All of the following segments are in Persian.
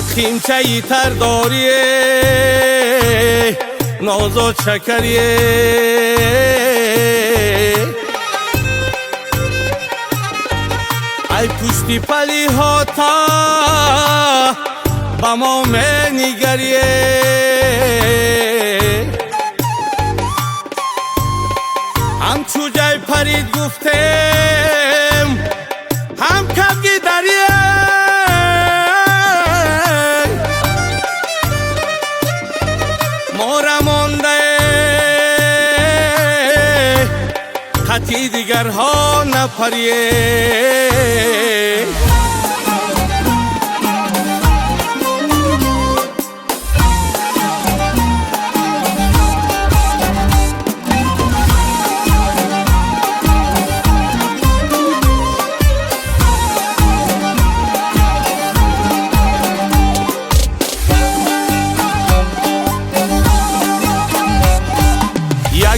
خیمچه ای تر داریه نازو چکریه ای پشتی پلی ها تا با ما نگریه همچو جای پرید گفتم هم کبگی دریه مورا مانده خطی دیگر ها نپریه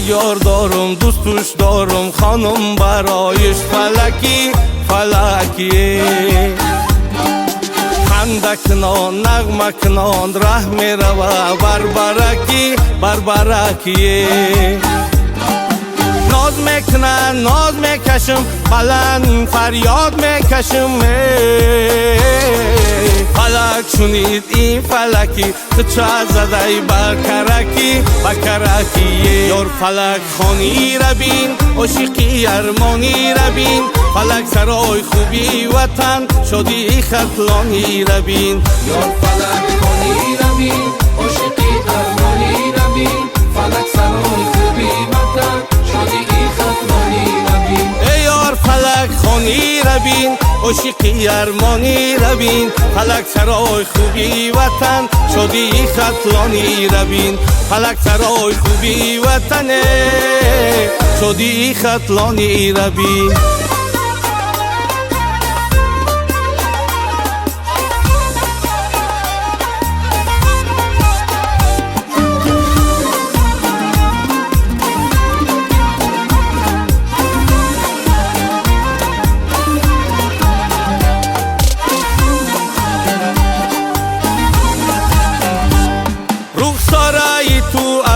یار دارم دوستش دارم خانم برایش فلکی فلکیه خنده کنان نغمه کنان ره می روه بربرکی بربرکیه ناز میکنن ناز میکشم بلند فریاد میکشم فلک شنید این فلکی تو چه زده ای بکرکی بکرکیه یار فلک خانی ربین عشقی ارمانی ربین فلک سرای خوبی وطن شدی خطلانی ربین یار فلک خانی ربین عشقی ارمانی ربین فلک سرای خوبی وطن شدی خطلانی ربین ای یار فلک خانی ربین عشقی ارمانی ربین فلک سرای خوبی وطن شدی خطلانی ربین فلک سرای خوبی وطن شدی خطلانی ربین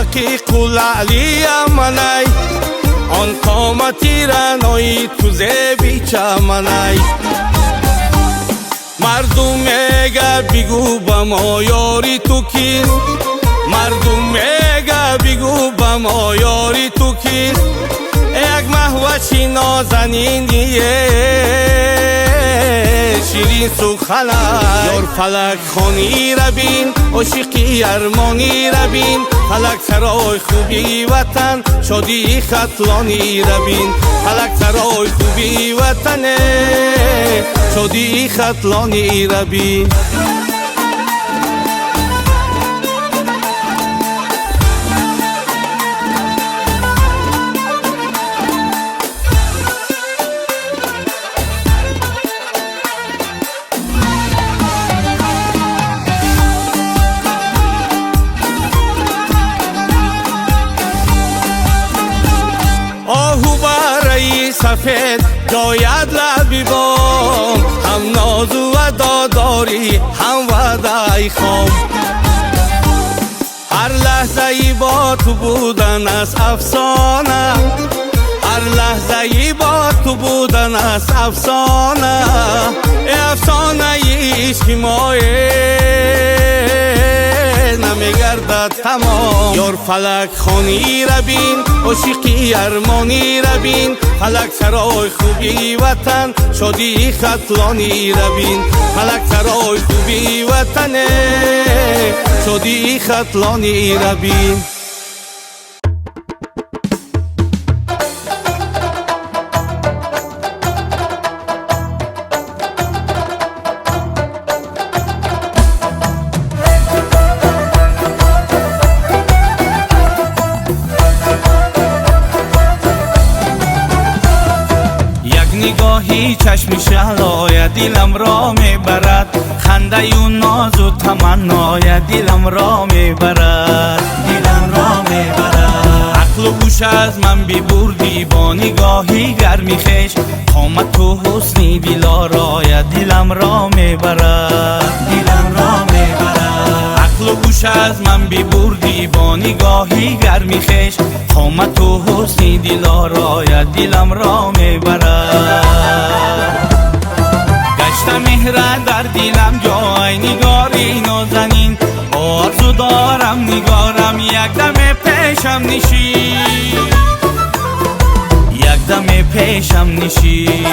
عقیق و لعلی منای آن قامتی رنایی تو زیبی چمنای مردم میگه بگو با ما یاری تو کیست مردم میگه بگو با ما یاری تو کیست یک محوشی نازنینیه شیرین سخنه یار فلک خانی ربین عشقی ارمانی ربین فلک سرای خوبی وطن شدی خطلانی ربین فلک سرای خوبی وطن شدی خطلانی ربین سفید جاید لبی بام هم ناز و داداری هم وعده خام هر لحظه ای با تو بودن از افسانه هر لحظه ای با تو بودن از افسانه افسانه ایش که نمیگردد تمام یار فلک خانی ربین عشقی ارمانی ربین فلک سرای خوبی وطن شدی خطلانی ربین فلک سرای خوبی وطن شدی خطلانی ربین نگاهی چشم شعلای دلم را میبرد خنده و ناز و تمنای دلم را میبرد دلم را میبرد عقل و گوش از من ببردی با نگاهی گرمی خویش قامت و حسنی دلارای دلم را میبرد دلم را میبرد نگاهی گرمی خش قامت و حسنی دلارای دلم را میبرد گشت مهر در دلم جای نگاری نازنین آرزو دارم نگارم یک دم پیشم نشین یک دم پیشم نشین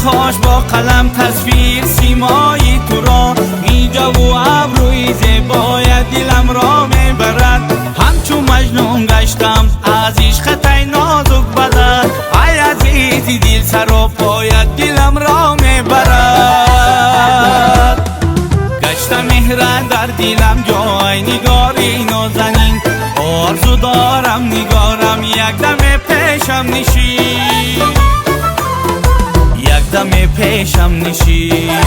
نقاش با قلم تصویر سیمایی تو را اینجا و ابروی زیبای دلم را میبرد همچون مجنون گشتم از عشق تای نازک بدن ای عزیزی دل سر و پای دلم را میبرد گشت مهر در دلم جای نگاری نازنین آرزو دارم نگارم یک دم پیشم نشین یک دم پیشم نشین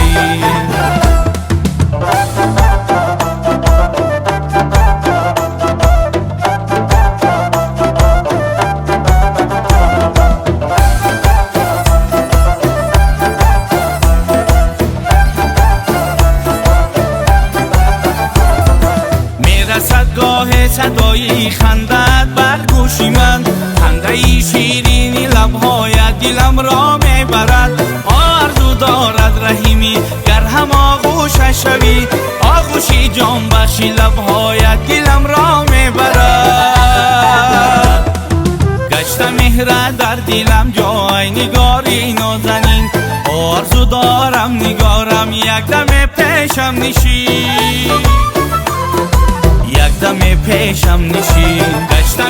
میرسد گاه صدای خندت بر گوشی من خنده شیرین لبهای دلم را میبرد آرزو دارد رحیمی گر هم آغوشش شوی آغوشی جان بخشی لبهای دلم را میبرد گشت مهر در دلم جای نگاری نازنین آرزو دارم نگارم یک دم پیشم نشین یک دم پیشم نشین گشت